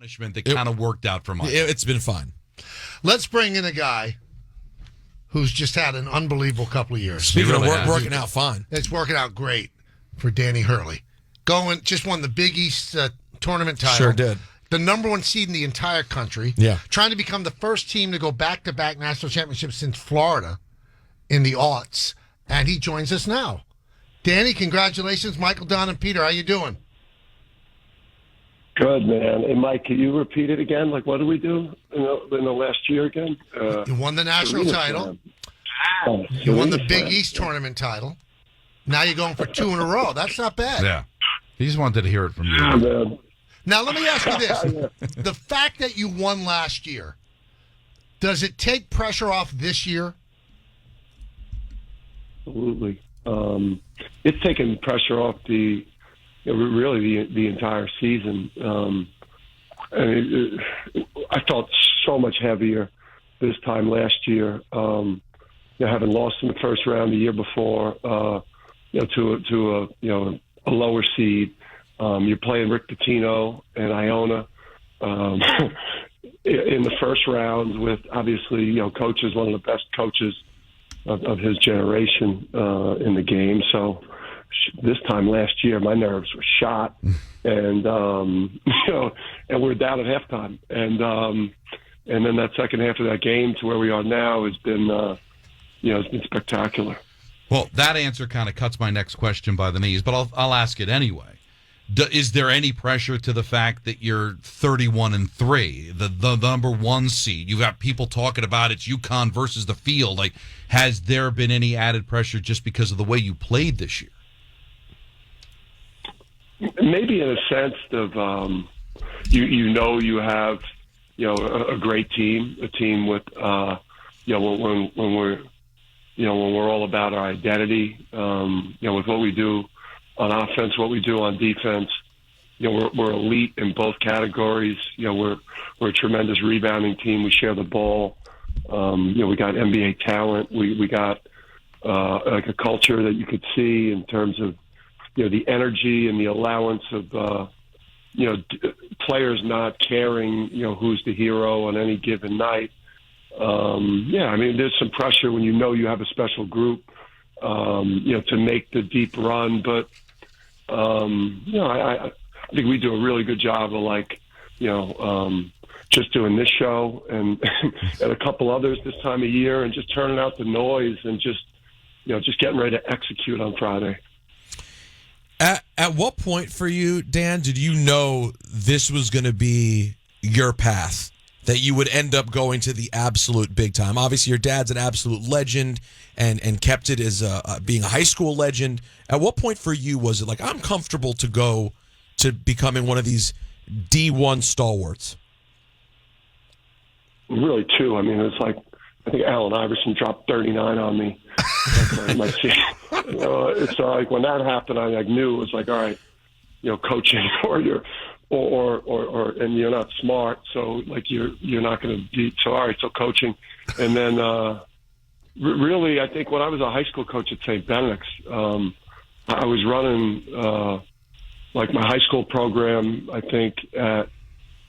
punishment that kind of worked out for Mike. It's been fine. Let's bring in a guy who's just had an unbelievable couple of years. Speaking of working out fine. It's working out great for Danny Hurley. Just won the Big East tournament title. Sure did. The number one seed in the entire country. Yeah. Trying to become the first team to go back-to-back national championships since Florida in the aughts. And he joins us now. Danny, congratulations. Michael, Don, and Peter, how you doing? Good, man. And Mike, can you repeat it again? Like, what did we do in the last year again? You won the national title. Oh, You won the Big East tournament title. Now you're going for 2 in a row. That's not bad. Yeah. He just wanted to hear it from you. Oh, man. Now, let me ask you this. The fact that you won last year, does it take pressure off this year? Absolutely. It's taken pressure off the entire season. I felt so much heavier this time last year. Having lost in the first round the year before, to a lower seed. You're playing Rick Pitino and Iona in the first round with obviously coaches, one of the best coaches of his generation in the game. So this time last year, my nerves were shot, and and we're down at halftime, and then that second half of that game to where we are now has been it's been spectacular. Well, that answer kind of cuts my next question by the knees, but I'll ask it anyway. Is there any pressure to the fact that you're 31-3, the number one seed? You've got people talking about it's UConn versus the field. Like, has there been any added pressure just because of the way you played this year? Maybe in a sense of you have a great team, a team with when we're all about our identity, with what we do on offense, what we do on defense. We're elite in both categories. We're a tremendous rebounding team. We share the ball. We got NBA talent. We got like a culture that you could see in terms of the energy and the allowance of players not caring who's the hero on any given night. There's some pressure when you have a special group to make the deep run, but I think we do a really good job of just doing this show and and a couple others this time of year, and just turning out the noise and just getting ready to execute on Friday. At what point for you, Dan, did you know this was going to be your path, that you would end up going to the absolute big time? Obviously, your dad's an absolute legend and kept it as being a high school legend. At what point for you was it like, I'm comfortable to go to becoming one of these D1 stalwarts? Really, too. I mean, it's like, I think Allen Iverson dropped 39 on me. It's like when that happened, I knew it was like, all right, coaching or and you're not smart, so like you're not going to be. So all right, so coaching, and then really, I think when I was a high school coach at St. Benedict's, I was running like my high school program. I think at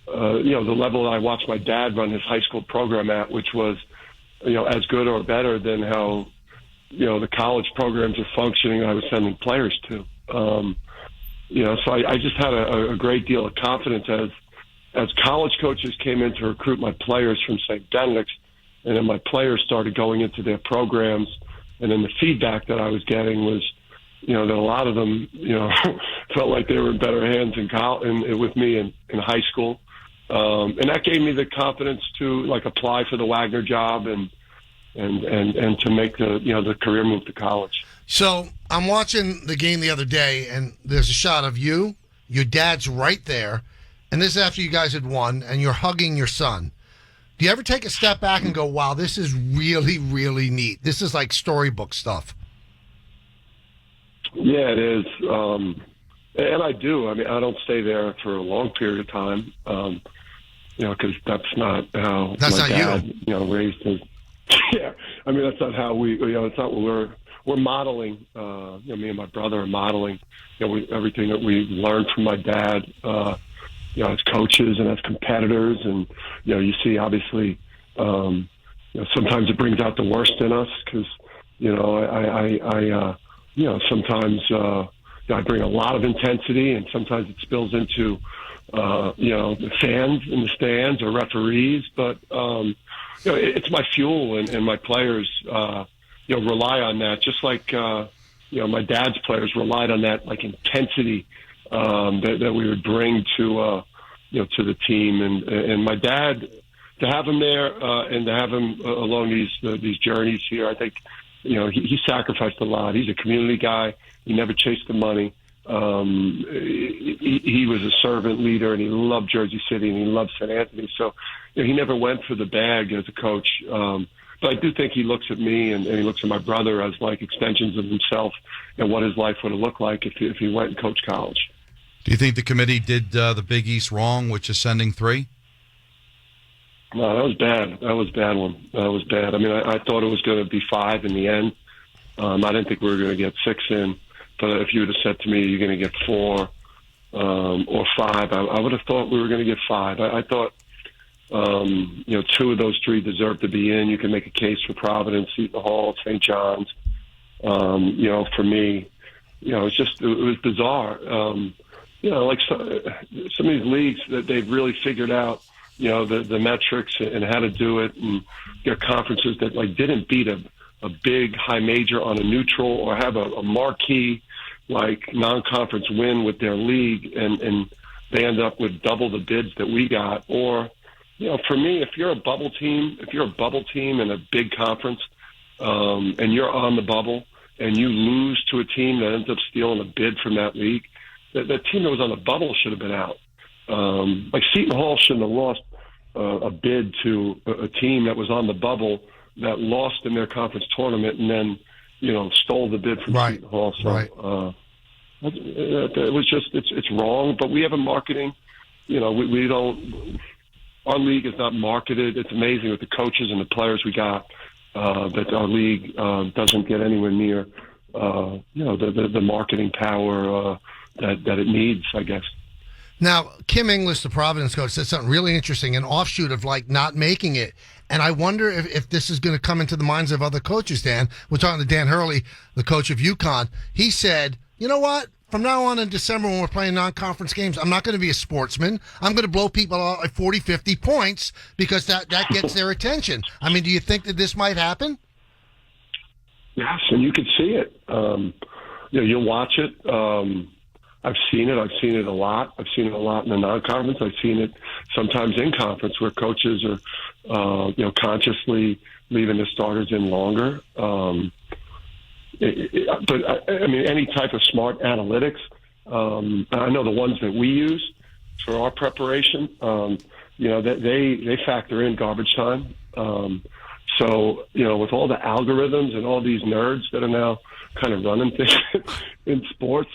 the level that I watched my dad run his high school program at, which was as good or better than how the college programs are functioning. I was sending players to. So I just had a great deal of confidence as college coaches came in to recruit my players from St. Benedict's, and then my players started going into their programs, and then the feedback that I was getting was, that a lot of them, felt like they were in better hands with me in high school, and that gave me the confidence to apply for the Wagner job and to make the career move to college. So I'm watching the game the other day, and there's a shot of you. Your dad's right there, and this is after you guys had won, and you're hugging your son. Do you ever take a step back and go, wow, this is really, really neat? This is like storybook stuff. Yeah, it is. And I do. I mean, I don't stay there for a long period of time, because that's not how my dad, raised his. Yeah, I mean, that's not how we. It's not what we're modeling. Me and my brother are modeling. Everything that we learned from my dad. as coaches and as competitors, and you see obviously sometimes it brings out the worst in us because sometimes I bring a lot of intensity, and sometimes it spills into the fans in the stands or referees, but it's my fuel, and my players rely on that, just like my dad's players relied on that like intensity that we would bring to the team, and my dad, to have him there and to have him along these journeys here, I think he sacrificed a lot. He's a community guy. He never chased the money. He was a servant leader, and he loved Jersey City, and he loved St. Anthony. So he never went for the bag as a coach. But I do think he looks at me and he looks at my brother as like extensions of himself and what his life would have looked like if he went and coached college. Do you think the committee did the Big East wrong, which is sending 3? No, that was bad. That was a bad one. That was bad. I mean, I thought it was going to be 5 in the end. I didn't think we were going to get 6 in. But if you would have said to me, you're going to get 4 or 5, I would have thought we were going to get 5. I thought, 2 of those 3 deserved to be in. You can make a case for Providence, Seton Hall, St. John's. For me, it was bizarre. Like some of these leagues that they've really figured out, the metrics and how to do it, and their conferences that like didn't beat a big high major on a neutral or have a marquee like non-conference win with their league, and they end up with double the bids that we got. Or, for me, if you're a bubble team in a big conference, and you're on the bubble and you lose to a team that ends up stealing a bid from that league, that team that was on the bubble should have been out. Like Seton Hall shouldn't have lost a bid to a team that was on the bubble that lost in their conference tournament and then, stole the bid from Seton Hall. So it was just, it's wrong. But we have a marketing, we don't, our league is not marketed. It's amazing with the coaches and the players we got, that our league doesn't get anywhere near, the marketing power that it needs, I guess. Now, Kim English, the Providence coach, said something really interesting, an offshoot of like not making it. And I wonder if this is going to come into the minds of other coaches, Dan. We're talking to Dan Hurley, the coach of UConn. He said, you know what? From now on in December when we're playing non-conference games, I'm not going to be a sportsman. I'm going to blow people out at 40, 50 points because that gets their attention. I mean, do you think that this might happen? Yes, and you could see it. You'll watch it. I've seen it. I've seen it a lot. I've seen it a lot in the non-conference. I've seen it sometimes in conference where coaches are, consciously leaving the starters in longer. But I mean, any type of smart analytics. I know the ones that we use for our preparation. They factor in garbage time. So with all the algorithms and all these nerds that are now kind of running things in sports,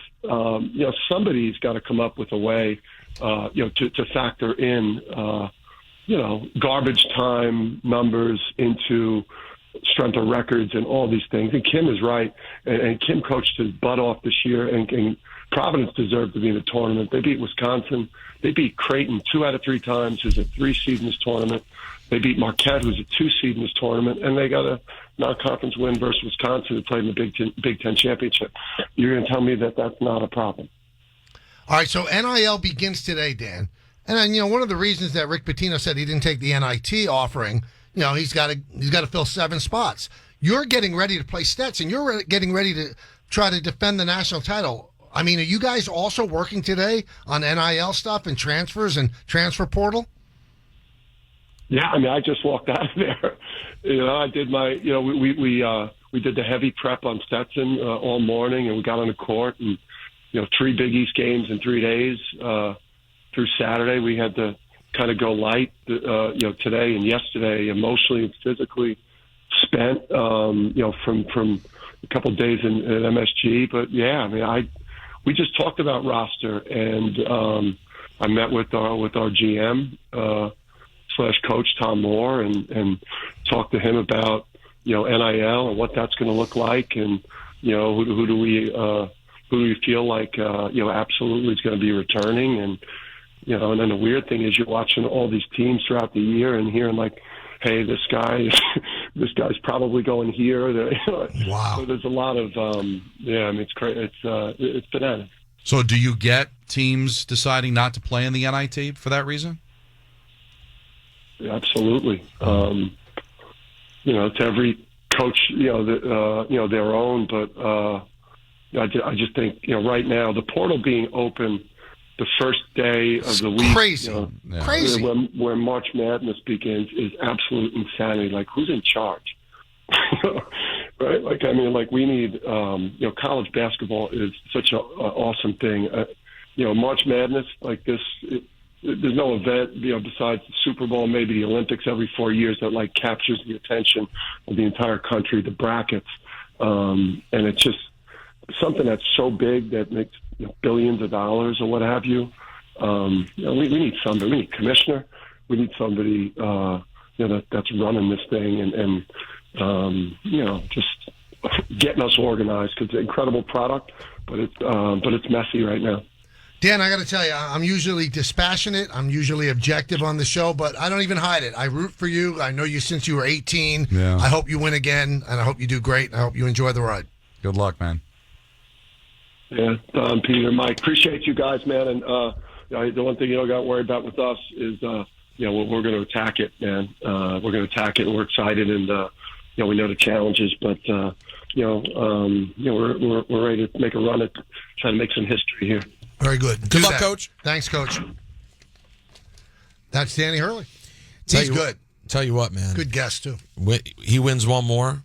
somebody's got to come up with a way, to factor in, garbage time numbers into strength of records and all these things. And Kim is right. And Kim coached his butt off this year, and Providence deserved to be in the tournament. They beat Wisconsin. They beat Creighton 2 out of 3 times, who's a 3 seed in this tournament. They beat Marquette, who's a 2 seed in this tournament, and they got a non-conference win versus Wisconsin, who played in the Big Ten championship. You're going to tell me that that's not a problem? All right, so NIL begins today, Dan. And then, one of the reasons that Rick Pitino said he didn't take the NIT offering, he's got to fill 7 spots. You're getting ready to play Stetson. You're getting ready to try to defend the national title. I mean, are you guys also working today on NIL stuff and transfers and transfer portal? Yeah, I mean, I just walked out of there. I did my, we did the heavy prep on Stetson all morning, and we got on the court, and 3 Big East games in 3 days. Through Saturday, we had to kind of go light. Today and yesterday, emotionally and physically spent. From a couple of days in at MSG, but yeah, I mean, we just talked about roster, and I met with our GM. / coach Tom Moore and talk to him about NIL and what that's going to look like, and who do we feel like absolutely is going to be returning, and you know, and then the weird thing is you're watching all these teams throughout the year and hearing like, hey, this guy's probably going here. Wow. So there's a lot of, yeah, I mean, it's crazy. It's bananas. So do you get teams deciding not to play in the NIT for that reason? Absolutely. You know, to every coach, you know, their own, but I just think, you know, right now the portal being open the first day of the week, Crazy. you know, Crazy. When March Madness begins is absolute insanity. Like, who's in charge? Right? Like, I mean, like, we need, you know, college basketball is such an awesome thing. You know, March Madness, like this, there's no event, you know, besides the Super Bowl, maybe the Olympics every 4 years that, like, captures the attention of the entire country, the brackets. And it's just something that's so big that makes, you know, billions of dollars or what have you. You know, we need somebody. We need a commissioner. We need somebody, you know, that's running this thing and you know, just getting us organized because it's an incredible product, but it's messy right now. Dan, I got to tell you, I'm usually dispassionate. I'm usually objective on the show, but I don't even hide it. I root for you. I know you since you were 18. Yeah. I hope you win again, and I hope you do great. And I hope you enjoy the ride. Good luck, man. Yeah, Don, Peter, Mike, appreciate you guys, man. And you know, the one thing you don't got to worry about with us is, you know, we're going to attack it, man. We're going to attack it, and we're excited, and you know, we know the challenges, but you know, we're ready to make a run at trying to make some history here. Very good. Good Do luck, that. Coach. Thanks, Coach. That's Danny Hurley. Tell He's you- good. Tell you what, man. Good guest, too. He wins one more.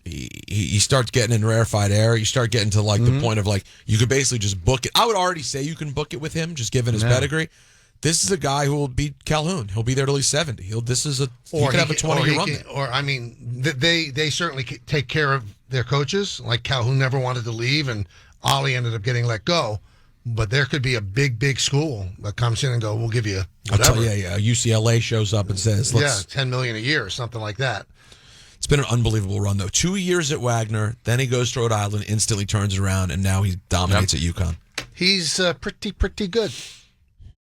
He starts getting in rarefied air. You start getting to like the point of like you could basically just book it. I would already say you can book it with him, just given his pedigree. This is a guy who will beat Calhoun. He'll be there till he's 70. He could have a 20-year run. Or I mean, they certainly take care of their coaches. Like Calhoun never wanted to leave, and Ollie ended up getting let go. But there could be a big school that comes in and go, we'll give you whatever. I'll tell you, yeah, UCLA shows up and says, $10 million a year or something like that. It's been an unbelievable run, though. 2 years at Wagner, then he goes to Rhode Island, instantly turns it around, and now he dominates at UConn. He's pretty good.